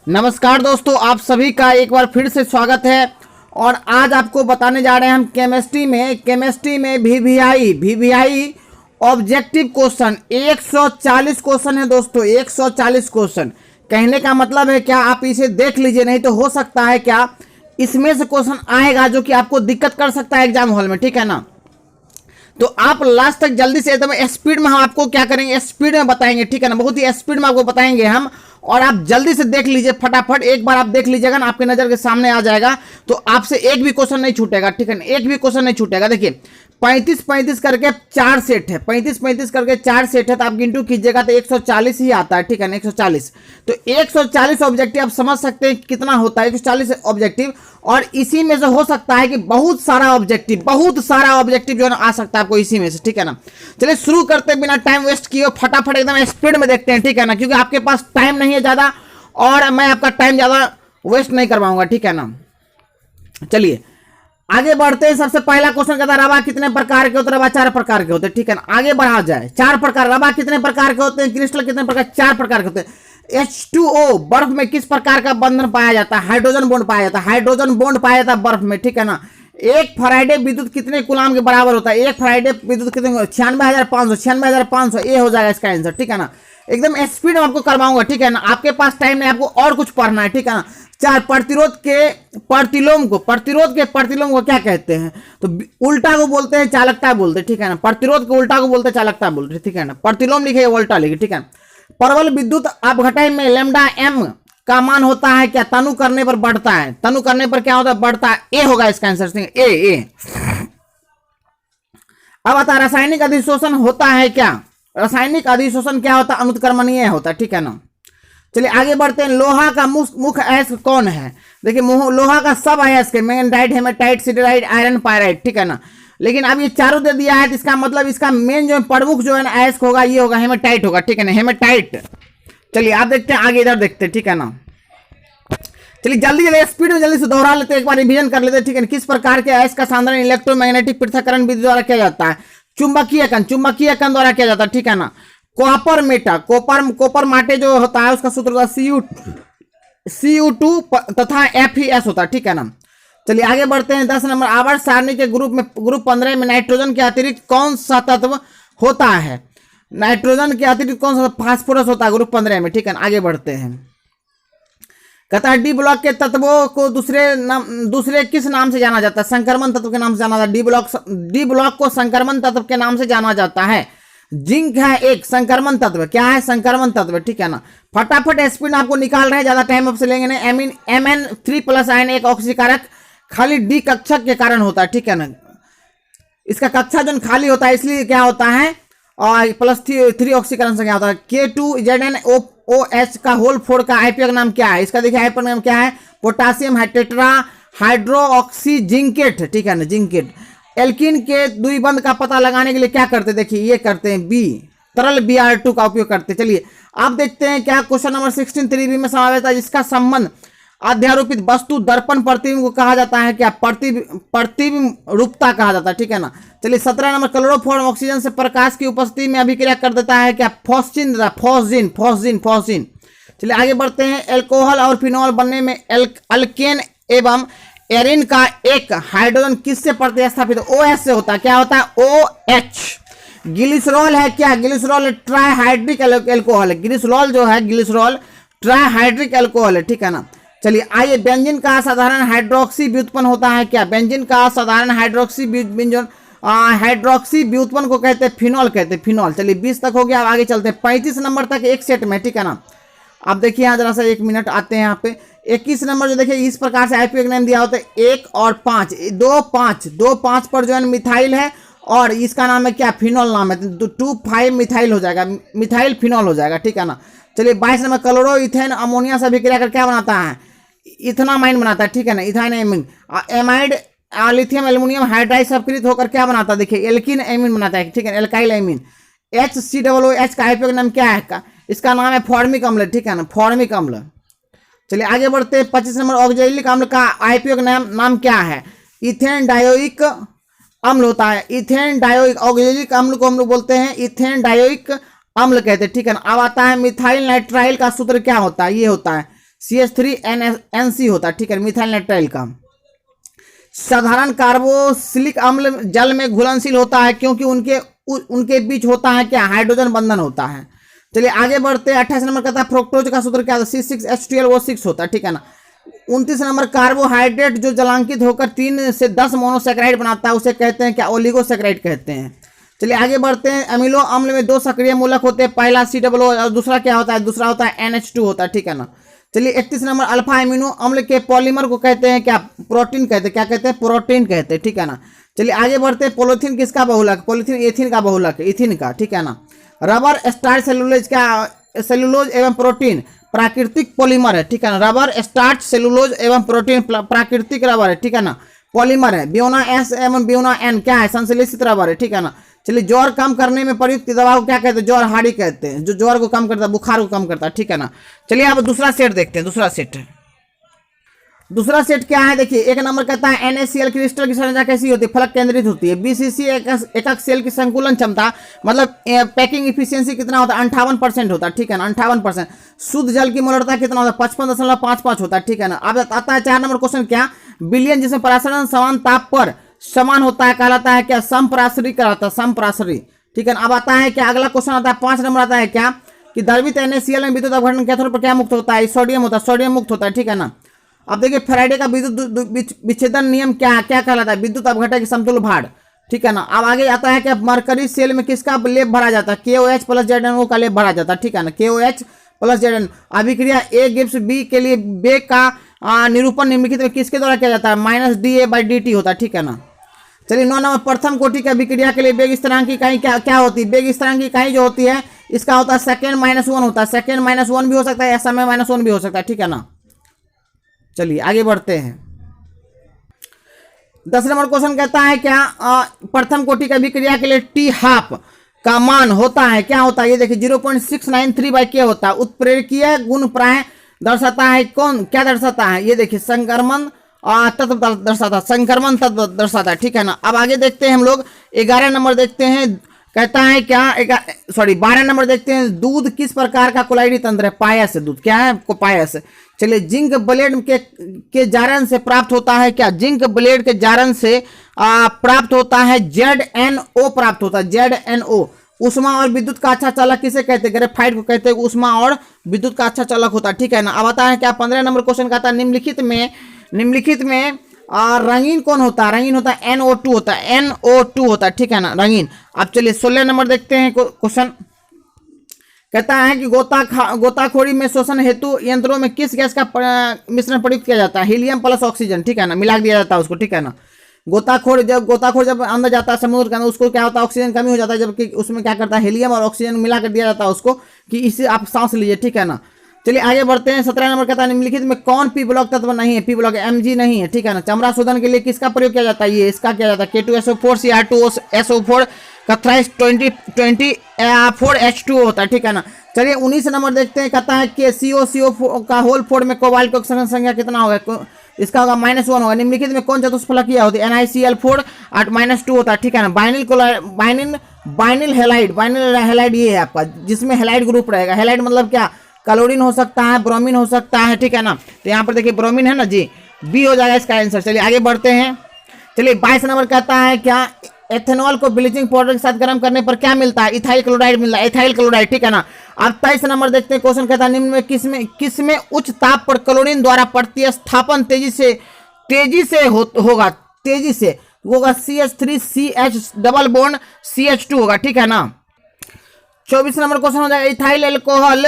नमस्कार दोस्तों, आप सभी का एक बार फिर से स्वागत है। और आज आपको बताने जा रहे हैं हम केमिस्ट्री में वीवीआई ऑब्जेक्टिव क्वेश्चन 140 क्वेश्चन है दोस्तों, 140 क्वेश्चन। कहने का मतलब है क्या, आप इसे देख लीजिए, नहीं तो हो सकता है क्या इसमें से क्वेश्चन आएगा जो कि आपको दिक्कत कर सकता है एग्जाम हॉल में, ठीक है ना। तो आप लास्ट तक जल्दी से एकदम स्पीड में हम आपको क्या करेंगे, स्पीड में बताएंगे, ठीक है ना। बहुत ही स्पीड में आपको बताएंगे हम, और आप जल्दी से देख लीजिए फटाफट। एक बार आप देख लीजिएगा ना, आपके नजर के सामने आ जाएगा, तो आपसे एक भी क्वेश्चन नहीं छूटेगा, ठीक है ना। एक भी क्वेश्चन नहीं छूटेगा। देखिए 35-35 करके 4 सेट है, 35-35 करके 4 सेट है, तो आप गिनटू कीजिएगा तो 140 ही आता है, ठीक है ना, 140। तो 140 ऑब्जेक्टिव आप समझ सकते हैं कितना होता है 140 ऑब्जेक्टिव। और इसी में से हो सकता है कि बहुत सारा ऑब्जेक्टिव जो है ना आ सकता है आपको इसी में से, ठीक है ना। चलिए शुरू करते बिना टाइम वेस्ट किए, फटाफट एकदम स्पीड में देखते हैं, ठीक है ना, क्योंकि आपके पास टाइम नहीं है ज़्यादा और मैं आपका टाइम ज़्यादा वेस्ट नहीं करवाऊंगा, ठीक है ना। चलिए आगे बढ़ते हैं। सबसे पहला क्वेश्चन कहता है रवा कितने प्रकार के होते हैं। रवा 4 प्रकार के होते हैं, ठीक है ना। आगे बढ़ा जाए, 4 प्रकार। रवा कितने प्रकार के होते हैं, क्रिस्टल कितने प्रकार, 4 प्रकार के होते हैं। H2O बर्फ में किस प्रकार का बंधन पाया जाता है, हाइड्रोजन बॉन्ड पाया जाता है, हाइड्रोजन बॉन्ड पाया जाता है बर्फ में, ठीक है ना। एक फैराडे विद्युत कितने कूलाम के बराबर होता है, एक फैराडे विद्युत कितने, 96,500 ये हो जाएगा इसका आंसर, ठीक है ना। एकदम स्पीड में आपको करवाऊंगा, ठीक है ना। आपके पास टाइम नहीं, आपको और कुछ पढ़ना है, ठीक है ना। 4 प्रतिरोध के प्रतिलोम को क्या कहते हैं, तो उल्टा को बोलते हैं चालकता बोलते हैं, ठीक है ना। प्रतिरोध को उल्टा को बोलते हैं चालकता बोलते हैं, ठीक है ना। प्रतिलोम लिखे उल्टा लिखे, ठीक है। प्रबल विद्युत अपघटन में लैम्डा एम का मान होता है क्या, तनु करने पर बढ़ता है, तनु करने पर क्या होता है, बढ़ता है। ए होगा इसका आंसर, ए। अब आता रासायनिक अधिशोषण होता है क्या, रासायनिक अधिशोषण क्या होता है, अनुत्क्रमणीय होता है, ठीक है ना। चलिए आगे बढ़ते हैं। लोहा का मुख्य अयस्क कौन है। देखिए लोहा का सब अयस्क है, magnetite, hematite, siderite, iron, pyrite, ठीक है ना। लेकिन अब ये चारों दे दिया है, तो इसका मतलब इसका मेन जो प्रमुख जो है ना अयस्क होगा, ये होगा हेमेटाइट होगा, ठीक है ना, हेमेटाइट। चलिए आप देखते हैं आगे, इधर देखते हैं, ठीक है ना। चलिए जल्दी स्पीड में जल्दी से दोहरा लेते हैं, एक बार रिवीजन कर लेते हैं, ठीक है। किस प्रकार के अयस्क का साधारण इलेक्ट्रोमैग्नेटिक पृथक्करण विधि द्वारा किया जाता है, चुंबकीय कण द्वारा किया जाता है, ठीक है ना। कॉपर माटे जो होता है उसका सूत्र होता है Cu2 तथा Fe होता है, ठीक है ना। चलिए आगे बढ़ते हैं। 10 नंबर आवर्त सारणी के ग्रुप 15 में नाइट्रोजन के अतिरिक्त कौन सा तत्व होता है, नाइट्रोजन के अतिरिक्त कौन सा, फास्फोरस होता है ग्रुप 15 में, ठीक है ना। आगे बढ़ते हैं। कहता है डी ब्लॉक के तत्वों को दूसरे किस नाम से जाना जाता है, संक्रमण तत्व के नाम से जाना जाता है। डी ब्लॉक को संक्रमण तत्व के नाम से जाना जाता है। जिंक है एक संक्रमण तत्व, क्या है, संक्रमण तत्व, ठीक है ना। फटाफट स्पीड आपको निकाल रहे हैं, ज्यादा टाइम आपसे लेंगे नहीं। Mn3+ आयन एक ऑक्सीकारक खाली डी कक्षक के कारण होता है, ठीक है ना। इसका कक्षा जो खाली होता है इसलिए क्या होता है, और +3 ऑक्सीकरण से क्या होता है। K2ZnOH का होल 4 का आईपीएक नाम क्या है, इसका देखिए आईपीएक नाम क्या है, पोटासियम टेट्रा हाइड्रोक्सी जिंकेट, ठीक है ना, जिंकेट। एल्किन के द्विबंध का पता लगाने के लिए क्या करते हैं, देखिए ये करते हैं बी, तरल Br2 का उपयोग करते हैं। चलिए आप देखते हैं क्या क्वेश्चन नंबर 16 3B में समावेश है, जिसका संबंध अध्यारोपित वस्तु दर्पण प्रतिबिंब को कहा जाता है क्या, प्रतिबिंब रूपता कहा जाता है, ठीक है ना। चलिए 17 नंबर क्लोरोफॉर्म ऑक्सीजन से प्रकाश की उपस्थिति में अभिक्रिया कर देता है क्या, फॉस्जिन। चलिए आगे बढ़ते हैं। एल्कोहल और फिनॉल बनने में अल्केन एवं एरिन का एक हाइड्रोजन किससे प्रतिस्थापित, OH से होता है, क्या होता है, OH। ग्लिसरॉल है क्या, ग्लिसरॉल ट्राइहाइड्रिक एल्कोहल है, ग्लिसरॉल जो है, ग्लिसरॉल ट्राइहाइड्रिक एल्कोहल है, ठीक है ना। चलिए आइए, बेंजीन का साधारण हाइड्रोक्सी व्युत्पन्न होता है क्या, बेंजीन का साधारण हाइड्रोक्सी व्युत्पन्न को कहते हैं फिनॉल, कहते हैं फिनॉल। चलिए 20 तक हो गया, अब आगे चलते हैं 35 नंबर तक एक सेट में, ठीक है ना। आप देखिए यहाँ जरा सा 1 मिनट आते हैं यहाँ पे। 21 नंबर जो देखिए इस प्रकार से आईपीएक नेम दिया होता है 1 और 5, 2-5 पर जो है मिथाइल है, और इसका नाम है क्या, फिनॉल नाम है, 2,5 मिथाइल हो जाएगा, मिथाइल फिनॉल हो जाएगा, ठीक है ना। चलिए 22 नंबर क्लोरो इथेन अमोनिया से अभिक्रिया कर क्या बनाता है, इथेनामाइन बनाता है, ठीक है ना, इथाइनामाइन। एमाइड लिथियम एल्युमिनियम हाइड्राइड सबकृत होकर क्या बनाता है, देखिए एल्किन एमीन बनाता है, ठीक है, एल्काइल एमीन। HCOOH का आईपीएक नाम क्या है, इसका नाम है फॉर्मिक अम्ल, ठीक है ना, फॉर्मिक अम्ल। चलिए आगे बढ़ते हैं। 25 नंबर ऑक्जेलिक अम्ल का आईपीएक नाम क्या है, इथेन डायोइक अम्ल होता है, इथेन डायोइक, ऑक्जेलिक अम्ल को हम लोग बोलते हैं इथेन डायोइक अम्ल कहते हैं, ठीक है ना। अब आता है मिथाइल नाइट्राइल का सूत्र क्या होता है, ये होता है CH3NC होता है, ठीक है, मिथाइल नाइट्राइल का। साधारण कार्बोक्सिलिक अम्ल जल में घुलनशील होता है क्योंकि उनके बीच होता है क्या, हाइड्रोजन बंधन होता है। चलिए आगे बढ़ते हैं। 28 नंबर कहता है फ्रुक्टोज का सूत्र क्या होता है, C6H12O6 होता है, ठीक है ना। 29 नंबर कार्बोहाइड्रेट जो जलांकित होकर 3 से 10 मोनोसेक्राइड बनाता है उसे कहते हैं क्या, ओलिगोसेक्राइड कहते हैं। चलिए आगे बढ़ते हैं। अमीनो अम्ल में 2 सक्रिय मूलक होते हैं, पहला COO और दूसरा क्या होता है, दूसरा होता है NH2 होता है, ठीक है ना। चलिए 31 नंबर अल्फा अमीनो अम्ल के पॉलीमर को कहते हैं क्या, प्रोटीन कहते हैं, क्या कहते हैं, प्रोटीन कहते हैं, ठीक है ना। चलिए आगे बढ़ते हैं। पॉलीथीन किसका बहुलक, पॉलीथीन एथिन का बहुलक है, इथिन का, ठीक है ना। रबर स्टार्च सेलुलोज का, सेलुलोज एवं प्रोटीन प्राकृतिक पॉलीमर है, ठीक है ना। रबर स्टार्च सेलुलोज एवं प्रोटीन प्राकृतिक रबर है, ठीक है ना, पॉलीमर है। ब्योना S एवं ब्योना N क्या है, संश्लेषित रबर है, ठीक है ना। चलिए ज्वर कम करने में प्रयुक्त दवा को क्या कहते हैं, ज्वर हाड़ी कहते हैं, जो ज्वर को कम करता है, बुखार को कम करता है, ठीक है ना। चलिए अब दूसरा सेट देखते हैं। दूसरा सेट क्या है, देखिए। एक नंबर कहता है NaCl क्रिस्टल की संरचना कैसी होती है, फलक केंद्रित होती है। BCC एकक सेल की संकुलन क्षमता मतलब पैकिंग इफिशियंसी कितना होता है, 58% होता है, ठीक है ना, 58%। शुद्ध जल की मोलरता कितना होता है, 55.55 होता है, ठीक है ना। अब आता है 4 नंबर क्वेश्चन क्या, विलयन जिसमें परासरण समान ताप पर समान होता है कहलाता है क्या, समपराशरी कहलाता है, समपराशरी, ठीक है ना। अब आता है क्या, अगला क्वेश्चन आता है 5 नंबर आता है क्या, कि द्रवित NaCl में विद्युत अपघटन के आधार पर क्या मुक्त होता है, सोडियम होता है, सोडियम मुक्त होता है, ठीक है ना। अब देखिए फैराडे का विद्युत विच्छेदन नियम क्या कहलाता है, विद्युत अपघटन की समतुल्य भार, ठीक है ना। अब आगे आता है कि मरकरी सेल में किसका लेप भरा जाता है, KOH प्लस ZnO का लेप भरा जाता है, ठीक है ना, KOH प्लस ZnO। अभिक्रिया A गिब्स B के लिए वेग का निरूपण निम्नलिखित में किसके द्वारा किया जाता है, -dA/dt होता है, ठीक है ना। चलिए 9 नंबर प्रथम कोटि की अभिक्रिया के लिए वेग स्थिरांक की इकाई क्या होती है, वेग स्थिरांक की इकाई जो होती है इसका होता है सेकेंड -1 होता है, सेकेंड -1 भी हो सकता है या समय -1 भी हो सकता है, ठीक है ना। चलिए आगे बढ़ते हैं। 10 नंबर क्वेश्चन कहता है क्या, प्रथम कोटि की अभिक्रिया के लिए T हाफ का मान होता है, क्या होता है, ये देखिए 0.693/K होता है। उत्प्रेरकीय गुण प्राय दर्शाता है, कौन क्या दर्शाता है, ये देखिए संक्रमण तत्व दर्शाता है, संक्रमण तत्व दर्शाता है, ठीक है ना। अब आगे देखते हैं हम लोग 11 नंबर देखते हैं, कहता है क्या, 12 नंबर देखते हैं। दूध किस प्रकार का कोलाइडी तंत्र है, पायस है, दूध क्या है, पायस। चलिए जिंक ब्लेड के जारन से प्राप्त होता है क्या, जिंक ब्लेड के जारन से प्राप्त होता है ZnO प्राप्त होता है, ZnO। उष्मा और विद्युत का अच्छा चालक किसे कहते हैं, ग्रेफाइट को कहते हैं, उष्मा और विद्युत का अच्छा चालक होता है, ठीक है ना। अब आता है क्या, 15 नंबर क्वेश्चन कहता है निम्नलिखित में रंगीन कौन होता है, रंगीन होता है NO2 होता है, NO2 होता है, ठीक है ना, रंगीन। अब चलिए 16 नंबर देखते हैं क्वेश्चन, कहता है कि गोताखोरी में शोषण हेतु यंत्रों में किस गैस का मिश्रण प्रयुक्त किया जाता है, हीलियम प्लस ऑक्सीजन, ठीक है ना, मिला दिया जाता है उसको, ठीक है ना। गोताखोर जब अंदर जाता है समुद्र के अंदर, उसको क्या होता है, ऑक्सीजन कमी हो जाता है, जबकि उसमें क्या करता है, हीलियम और ऑक्सीजन मिला कर दिया जाता है उसको कि इससे आप सांस लीजिए, ठीक है ना। चलिए आगे बढ़ते हैं। 17 नंबर कहता है निम्नलिखित में कौन P ब्लॉक तत्व नहीं है, P ब्लॉक Mg नहीं है, ठीक है ना। चमड़ा शोधन के लिए किसका प्रयोग किया जाता है, ये इसका किया जाता है, K2SO4 Cr2SO4 का थ्राइस 24H2 होता है, ठीक है ना। चलिए 19 नंबर देखते हैं, कहता है कि CO का होल 4 में कोबाल्ट की ऑक्सीजन संख्या कितना होगा, इसका होगा -1 होगा। निम्नलिखित में कौन चतुष्फलकीय होती है, NiCl4 -2 होता है, ठीक है ना। बाइनिल हेलाइड ये है आपका, जिसमें हेलाइड ग्रुप रहेगा। हेलाइड मतलब क्या, क्लोरीन हो सकता है, ब्रोमीन हो सकता है, ठीक है ना। तो यहाँ पर देखिए ब्रोमीन है ना जी, बी हो जाएगा इसका आंसर। चलिए आगे बढ़ते हैं। चलिए 22 नंबर कहता है क्या, एथेनॉल को ब्लीचिंग पाउडर के साथ गर्म करने पर क्या मिलता है, इथाइल क्लोराइड मिलता है, इथाइल क्लोराइड, ठीक है ना। अब 23 नंबर देखते हैं क्वेश्चन, कहता है निम्न में किसमें उच्च ताप पर क्लोरीन द्वारा प्रतिस्थापन तेजी से होगा CH3CH डबल बॉन्ड CH2 होगा, ठीक है ना। 24 नंबर क्वेश्चन हो जाएगा, इथाइल एल्कोहल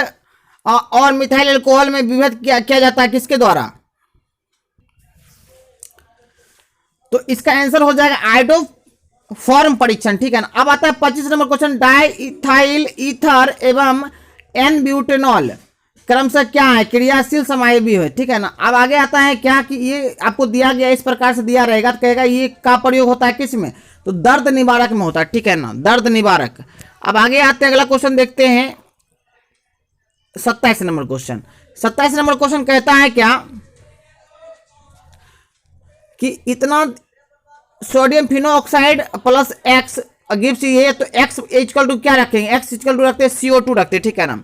और मिथाइल एल्कोहल में विभेद किया जाता है किसके द्वारा, तो इसका आंसर हो जाएगा आयोडोफॉर्म परीक्षण, ठीक है ना। अब आता है 25 number question, di ethyl ether एवं एन ब्यूटेनॉल क्रमशः क्या है, क्रियाशील समायवी है, ठीक है ना। अब आगे आता है क्या कि ये आपको दिया गया इस प्रकार से दिया रहेगा, तो कहेगा ये का प्रयोग होता है किस में, तो दर्द निवारक में होता है, ठीक है ना, दर्द निवारक। अब आगे आते हैं, अगला क्वेश्चन देखते हैं 27 नंबर क्वेश्चन। 27 नंबर क्वेश्चन कहता है क्या कि इतना सोडियम फिनोऑक्साइड प्लस X गिव्स ये, तो X इक्वल टू क्या रखेंगे, X इक्वल टू रखते हैं CO2 रखते हैं, ठीक है ना।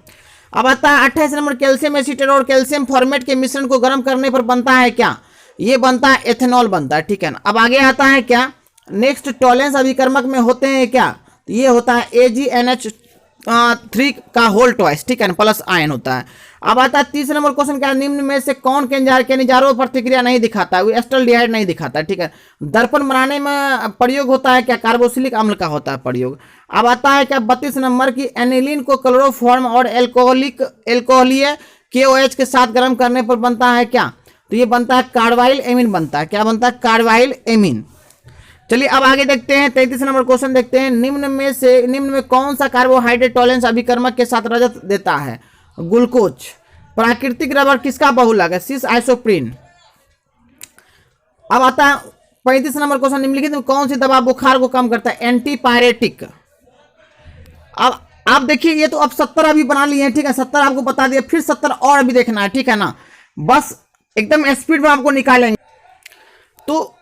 अब आता है 28 नंबर, कैल्शियम एसीटेट और कैल्शियम फॉर्मेट के मिश्रण को गर्म करने पर बनता है क्या? ये बनता है एथेनॉल बनता है, ठीक है ना। अब आगे आता है क्या, नेक्स्ट टॉलेंस अभिकर्मक में होते हैं क्या? तो ये होता है AgNH3 का होल ट्वाइस, ठीक है ना, प्लस आयन होता है। अब आता है 30 नंबर क्वेश्चन, क्या निम्न में से कौन केनिजारो प्रतिक्रिया नहीं दिखाता है? वो एस्टल्डिहाइड नहीं दिखाता है, ठीक है। दर्पण बनाने में प्रयोग होता है क्या? कार्बोक्सिलिक अम्ल का होता है प्रयोग। अब आता है क्या 32 नंबर की, एनिलीन को क्लोरोफॉर्म और एल्कोहलीय KOH के साथ गर्म करने पर बनता है क्या? तो ये बनता है कार्बाइल एमीन बनता है। क्या बनता है? Carbyl amine. चलिए अब आगे देखते हैं 33 नंबर क्वेश्चन देखते हैं, निम्न में कौन सा कार्बोहाइड्रेट टॉलेंस अभिकर्मक के साथ रजत देता है? ग्लूकोज। प्राकृतिक रबर किसका बहुलक है? सिस आइसोप्रीन। अब आता है 35 नंबर क्वेश्चन, निम्नलिखित में कौन सी दवा बुखार को कम करता है? एंटीपायरेटिक। अब आप देखिए, ये तो अब 70 अभी बना लिए हैं, ठीक है, 70 आपको बता दिया, फिर 70 और अभी देखना है, ठीक है ना, बस एकदम स्पीड में आपको निकालेंगे। तो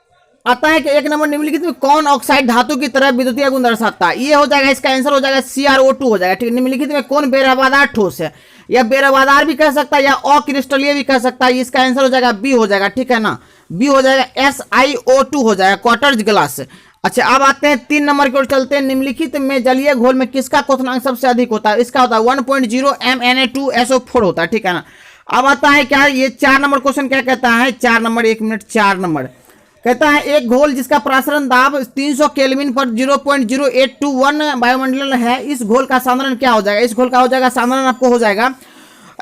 आता है कि 1 नंबर, निम्नलिखित में कौन ऑक्साइड धातु की तरह विद्युतीय गुण दर्शाता है? ये हो जाएगा, इसका आंसर हो जाएगा CrO2 हो जाएगा, ठीक है। निम्नलिखित में कौन बेरवादार ठोस है? या बेरवादार भी कह सकता है या अक्रिस्टलीय भी कह सकता है, इसका आंसर हो जाएगा बी हो जाएगा, ठीक है ना, बी हो जाएगा SiO2 हो जाएगा, क्वार्टर्स ग्लास। अच्छा अब आते हैं 3 नंबर की ओर चलते हैं, निम्नलिखित में जलीय घोल में किसका क्वथनांक सबसे अधिक होता है? इसका होता है 1.0 MNA2SO4 होता है, ठीक है ना। अब आता है क्या, ये 4 नंबर क्वेश्चन क्या कहता है? 4 नंबर, 1 मिनट, 4 नंबर कहता है, एक घोल जिसका प्रसारण दाब 300 केल्विन पर 0.0821 वायुमंडल है, इस घोल का सांद्रण क्या हो जाएगा? इस घोल का हो जाएगा सांद्रण आपको हो जाएगा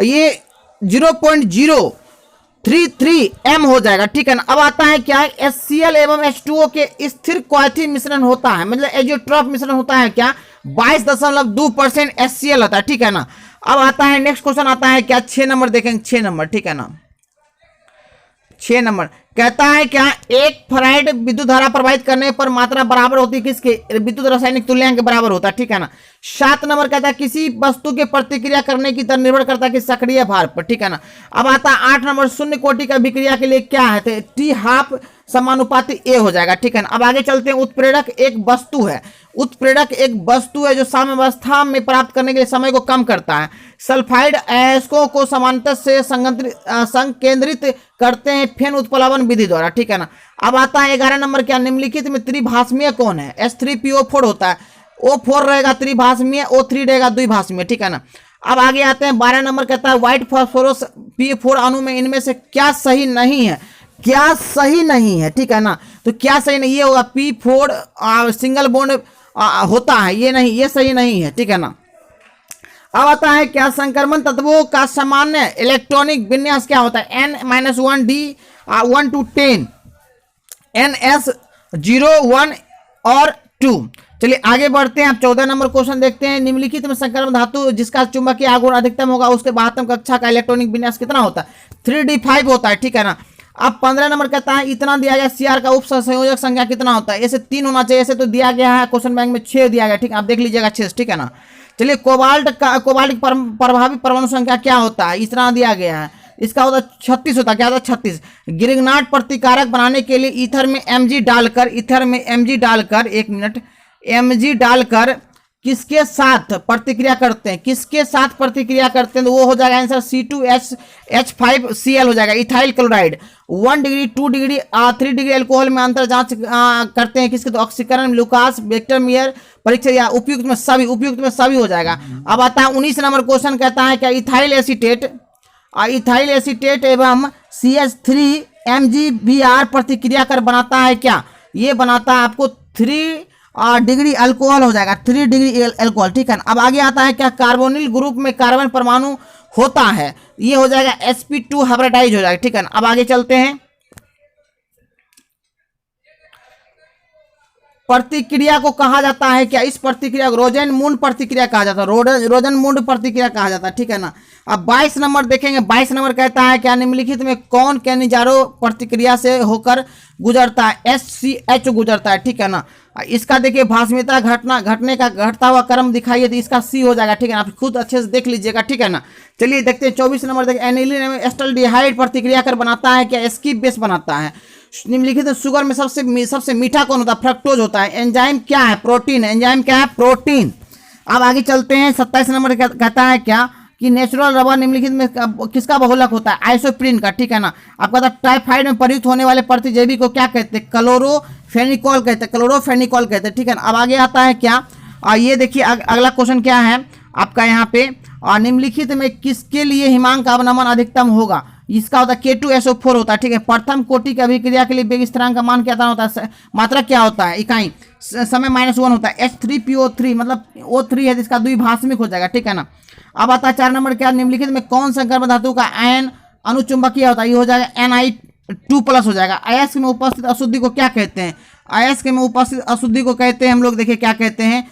ये 0.033 m हो जाएगा, ठीक है ना। अब आता है क्या, HCl एवं H2O के स्थिर क्वाथी मिश्रण होता है, मतलब एजियोट्रॉप मिश्रण होता है क्या? 22.2% HCl होता है, ठीक है ना। अब आता है नेक्स्ट क्वेश्चन आता है क्या, 6 नंबर देखेंगे, 6 नंबर, ठीक है ना। 6 नंबर कहता है क्या, एक फराइड विद्युत धारा प्रवाहित करने पर मात्रा बराबर होती है किसके? विद्युत रासायनिक तुल्यांक के बराबर होता है, ठीक है ना। 7 नंबर कहता है, किसी वस्तु के प्रतिक्रिया करने की दर निर्भर करता है कि सक्रिय भार पर, ठीक है ना। अब आता है 8 नंबर, शून्य कोटि का विक्रिया के लिए क्या है? तो T हाफ समानुपाती A हो जाएगा, ठीक है ना। अब आगे चलते हैं, उत्प्रेरक एक वस्तु है, उत्प्रेरक एक वस्तु है जो साम्यावस्था में प्राप्त करने के लिए समय को कम करता है। सल्फाइड अयस्कों को समानांतर से संकेंद्रित करते हैं फेन उत्प्लावन विधि द्वारा, ठीक है ना। अब आता है 11 नंबर, क्या निम्नलिखित में त्रिभाषमीय कौन है? H3PO4 होता है, O4 रहेगा त्रिभाषमीय, O3 रहेगा द्विभाषमीय, ठीक है ना। अब आगे आते हैं 12 नंबर, कहता है व्हाइट फॉस्फोरस P4 अणु में इनमें से क्या सही नहीं है? क्या सही नहीं है, ठीक है ना। तो क्या सही नहीं, ये होगा P4 सिंगल बॉन्ड होता है, ये नहीं, ये सही नहीं है, ठीक है ना। अब आता है क्या, संक्रमण तत्वों का सामान्य इलेक्ट्रॉनिक विन्यास क्या होता है? N-1D 1 to 10 NS0 1 और 2। चलिए आगे बढ़ते हैं, आप 14 नंबर क्वेश्चन देखते हैं, निम्नलिखित में संक्रमण धातु जिसका चुंबकीय आघूर्ण अधिकतम होगा उसके 72 कक्षा का इलेक्ट्रॉनिक विन्यास कितना होता है? 3D5 होता है, ठीक है ना। अब 15 नंबर कहता है, इतना दिया गया CR का उप संयोजक संख्या कितना होता है? ऐसे 3 होना चाहिए, ऐसे तो दिया गया है क्वेश्चन बैंक में 6 दिया गया, ठीक है, आप देख लीजिएगा 6, ठीक है ना। चलिए कोबाल्ट प्रभावी परमाणु संख्या क्या होता है? इतना दिया गया है, इसका होता है 36 होता है, क्या होता है? 36। गिरिग्नाट प्रतिकारक बनाने के लिए ईथर में Mg डालकर, एक मिनट, Mg डालकर किसके साथ प्रतिक्रिया करते हैं? किसके साथ प्रतिक्रिया करते हैं? तो वो हो जाएगा आंसर C2H5Cl हो जाएगा, ethyl chloride. 1 degree 2 degree 3 degree alcohol में अंतर जांच करते हैं किसके? तो ऑक्सीकरण, लुकास, बेक्टरमियर परीक्षा या उपयुक्त में सभी, उपयुक्त में सभी हो जाएगा। अब आता है 19 नंबर क्वेश्चन, कहता है क्या इथाइल एसीटेट एवं CH3MgBr प्रतिक्रिया कर बनाता है क्या? ये बनाता है आपको 3 डिग्री अल्कोहल हो जाएगा, 3 डिग्री अल्कोहल, ठीक है ना। अब आगे आता है क्या, कार्बोनिल ग्रुप में कार्बन परमाणु होता है, ये हो जाएगा sp2 हाइब्रिडाइज हो जाएगा, ठीक है ना। अब आगे चलते हैं, प्रतिक्रिया को कहा जाता है क्या? इस प्रतिक्रिया को रोजेन-मून प्रतिक्रिया कहा जाता है, रोजेन-मून प्रतिक्रिया कहा जाता है, ठीक है ना। अब 22 नंबर देखेंगे, 22 नंबर कहता है क्या निम्नलिखित में कौन केनिजारो प्रतिक्रिया से होकर गुजरता है? SCH गुजरता है, ठीक है ना। इसका देखिए भास्मिता घटता हुआ क्रम दिखाइए, तो इसका C हो जाएगा, ठीक है ना, आप खुद अच्छे से देख लीजिएगा, ठीक है ना। चलिए देखते हैं 24 नंबर देखिए, एनिलीन में एस्टल्डिहाइड प्रतिक्रिया कर बनाता है क्या? स्कीप बेस बनाता है। निम्नलिखित शुगर में सबसे मीठा कौन होता है? फ्रक्टोज होता है। एंजाइम क्या है? प्रोटीन। एंजाइम क्या है? प्रोटीन। अब आगे चलते हैं, 27 नंबर कहता है क्या कि नेचुरल रबर निम्नलिखित में किसका बहुलक होता है? आइसोप्रीन का, ठीक है ना। आपका था टाइफाइड में प्रयुक्त होने वाले प्रतिजैवी को क्या कहते हैं? क्लोरोफेनिकोल कहते हैं, क्लोरोफेनिकोल कहते हैं, ठीक है ना। अब आगे आता है क्या, ये देखिए अगला क्वेश्चन क्या है आपका यहाँ पे, निम्नलिखित में किसके लिए हिमांक अवनमन अधिकतम होगा? इसका होता है K2SO4 होता है, ठीक है। प्रथम कोटि की अभिक्रिया के लिए वेग स्थिरांक का मान क्या होता है? मात्रक क्या होता है? इकाई समय -1 होता है। H3PO3 मतलब O3 है, जिसका द्विभाषमिक हो जाएगा, ठीक है ना। अब आता है 4 नंबर क्या, निम्नलिखित में कौन संकर्मक धातु का आयन अनुचुंबकीय होता है? ये हो जाएगा Ni2+ हो जाएगा। अयस्क में उपस्थित अशुद्धि को क्या कहते हैं? अयस्क में उपस्थित अशुद्धि को कहते हैं हम लोग, देखिए क्या कहते हैं,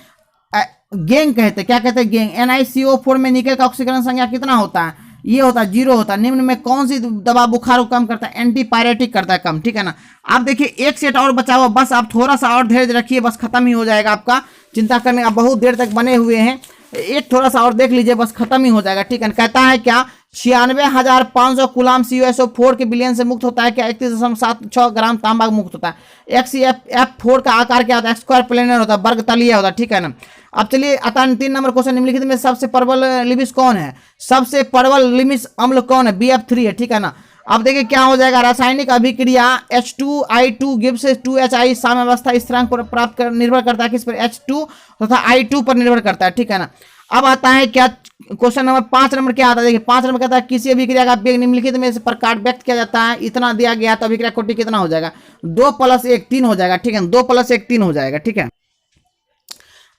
गेंग कहते हैं। क्या कहते हैं? गेंग। NiCO4 में निकल का ऑक्सीकरण संख्या कितना होता है? ये होता है 0 होता है। निम्न में कौन सी दवा बुखार को कम करता है? एंटीपायरेटिक करता है कम, ठीक है ना। आप देखिए एक सेट और बचा हुआ, बस आप थोड़ा सा और धैर्य रखिए, बस खत्म ही हो जाएगा आपका, चिंता करने का, बहुत देर तक बने हुए हैं, एक थोड़ा सा और देख लीजिए, बस खत्म ही हो जाएगा, ठीक है। कहता है क्या 96,500 कूलाम CuSO4 के विलयन से मुक्त होता है क्या? 31.76 ग्राम तांबा मुक्त होता है। XeF4 का आकार क्या होता है? स्क्वायर प्लेनर होता है, वर्ग तलीय होता है, ठीक है ना। अब चलिए आता है 3 नंबर क्वेश्चन, निम्नलिखित में सबसे प्रबल लिमिस कौन है? सबसे प्रबल लिमिस अम्ल कौन है? BF3 है, ठीक है ना। अब देखिए क्या हो जाएगा, रासायनिक अभिक्रिया H2I2 गिब्स 2HI साम्यावस्था स्थिरांक पर प्राप्त कर निर्भर करता है किस पर? H2 तथा I2 पर निर्भर करता है, ठीक है ना। अब आता है क्या क्वेश्चन नंबर 5 नंबर क्या आता है? देखिए 5 नंबर कहता है किसी अभिक्रिया का वेग निम्नलिखित में से प्रकार व्यक्त किया जाता है, इतना दिया गया तो अभिक्रिया कोटि कितना हो जाएगा? 2 + 1 3 हो जाएगा, ठीक है। 2 + 1 3 हो जाएगा, ठीक है।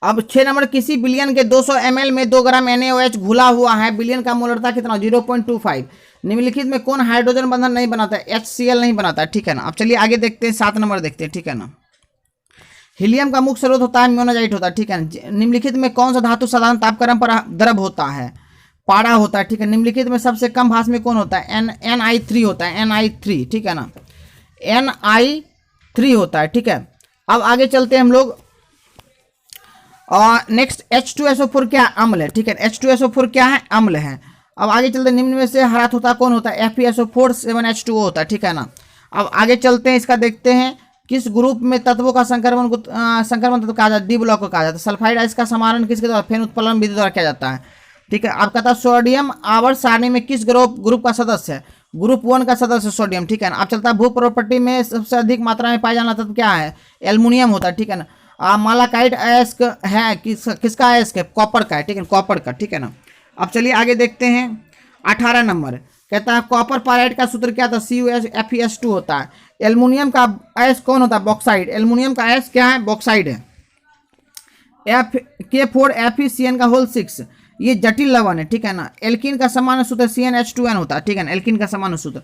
अब 6 नंबर, किसी विलयन के 200 ml में 2 ग्राम NaOH घुला हुआ है, विलयन का मोलरता कितना? 0.25। निम्नलिखित में कौन हाइड्रोजन बंधन नहीं बनाता है? HCl नहीं बनाता है, ठीक है ना। अब चलिए आगे देखते हैं, 7 नंबर देखते हैं, ठीक है ना। हीलियम का मुख्य स्रोत होता है म्योनाजाइट होता है, ठीक है। निम्नलिखित में कौन सा धातु साधारण तापक्रम पर द्रव होता है? पारा होता है, ठीक है। निम्नलिखित में सबसे कम भास्मिक कौन होता है? Ni3 होता है, Ni3, ठीक है ना। Ni3 होता है, ठीक है। अब आगे चलते हैं हम लोग, और नेक्स्ट H2SO4 क्या है? अम्ल है, ठीक है। H2SO4 क्या है? अम्ल है। अब आगे चलते हैं, निम्न में से हरा होता कौन होता है? FeSO4 7H2O होता है, ठीक है ना। अब आगे चलते हैं, इसका देखते हैं, किस ग्रुप में तत्वों का संक्रमण तत्व कहा जाता है? डी ब्लॉक को कहा जाता है। सल्फाइड आइस का समारण किसके द्वारा? फेन उत्पलन विधि द्वारा किया जाता है, ठीक है। आपका था सोडियम आवर्त सारणी में किस ग्रुप का सदस्य है? ग्रुप 1 का सदस्य सोडियम, ठीक है ना। अब चलता है भू प्रॉपर्टी में सबसे अधिक मात्रा में पाया जाना तत्व क्या है? एल्युमिनियम होता है, ठीक है ना। मालाकाइट अयस्क है किसका अयस्क है? कॉपर का है, ठीक है, कॉपर का, ठीक है ना। अब चलिए आगे देखते हैं, 18 नंबर कहता है कॉपर पायराइड का सूत्र क्या था? CuFeS2 होता है। एल्युमिनियम का अयस्क कौन होता है? बॉक्साइड। एल्युमिनियम का अयस्क क्या है? बॉक्साइड है। K4FeCN6 ये जटिल लवण है, ठीक है ना। एल्कीन का सामान्य सूत्र CnH2n होता है, ठीक है ना, एल्कीन का सामान्य सूत्र।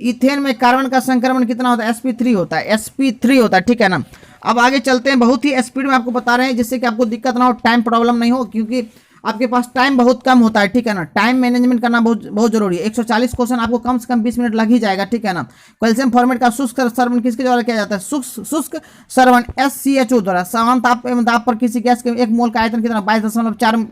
इथेन में कार्बन का संक्रमण कितना होता है? sp3 होता है, sp3 होता है, ठीक है ना। अब आगे चलते हैं, बहुत ही स्पीड में आपको बता रहे हैं जिससे कि आपको दिक्कत ना हो, टाइम प्रॉब्लम नहीं हो, क्योंकि आपके पास टाइम बहुत कम होता है, ठीक है ना। टाइम मैनेजमेंट करना बहुत जरूरी है। 140 क्वेश्चन आपको कम से कम 20 मिनट लग ही जाएगा, ठीक है ना। कैल्शियम फॉर्मेट का शुष्क सरवण किसके द्वारा किया जाता है? शुष्क सरवण SCHO द्वारा। समान ताप एवं दाब पर किसी गैस के 1 मोल का आयतन कितना? 22.4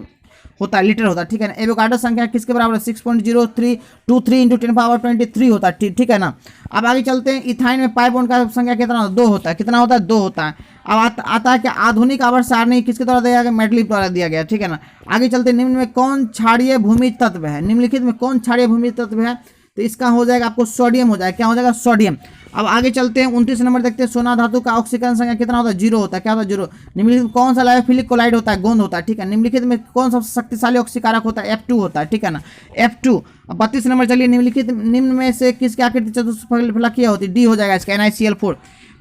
होता है, लीटर होता है, ठीक है ना। एवोगाड्रो संख्या किसके बराबर है? 6.0323 × 10⁻23 होता है, ठीक है ना। अब आगे चलते हैं, इथाइन में पाई बॉन्ड का संख्या कितना? 2 होता है। कितना होता है? 2 होता है। अब आता है कि आधुनिक आवर्त सारणी किसके द्वारा दिया गया? मेडलिफ द्वारा दिया गया, ठीक है ना। आगे चलते हैं, निम्न में कौन क्षारीय भूमि तत्व है? निम्नलिखित में कौन क्षारीय भूमि तत्व है? तो इसका हो जाएगा आपको सोडियम हो जाएगा। क्या हो जाएगा? सोडियम। अब आगे चलते हैं, 29 नंबर देखते हैं, सोना धातु का ऑक्सीकरण संख्या कितना होता है? 0 होता है। क्या होता है? 0। निम्नलिखित में कौन सा लायोफिलिक कोलाइड होता है? गोंद होता है, ठीक है। निम्नलिखित में कौन सा शक्तिशाली ऑक्सीकारक होता है? F2 होता है, ठीक है ना, F2। 32 नंबर चलिए, निम्न में से किसकी आकृति चतुष्फलकीय होती है? डी हो जाएगा इसका, NiCl4।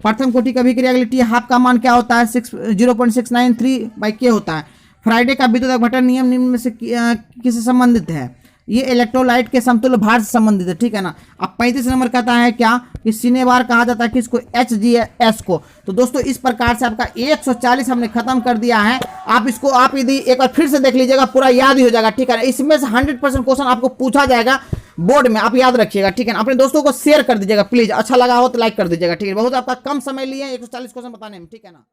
प्रथम कोटि का अभिक्रिया के लिए T हाफ का मान क्या होता है? 0.693/K होता है। फ्राइडे का विद्युत अपघटन नियम निम्न में से किससे संबंधित है? ये इलेक्ट्रोलाइट के समतुल्य भार से संबंधित है, ठीक है ना। अब 35 नंबर कहता है क्या कि सिनेबार कहा जाता है किसको? HGS को। तो दोस्तों इस प्रकार से आपका 140 हमने खत्म कर दिया है। आप यदि एक बार फिर से देख लीजिएगा, पूरा याद ही हो जाएगा, ठीक है ना। इसमें से 100% क्वेश्चन आपको पूछा जाएगा बोर्ड में, आप याद रखिएगा, ठीक है ना। अपने दोस्तों को शेयर कर दीजिएगा प्लीज, अच्छा लगा हो तो लाइक कर दीजिएगा, ठीक है। बहुत आपका कम समय लिए 140 क्वेश्चन बताने में, ठीक है ना।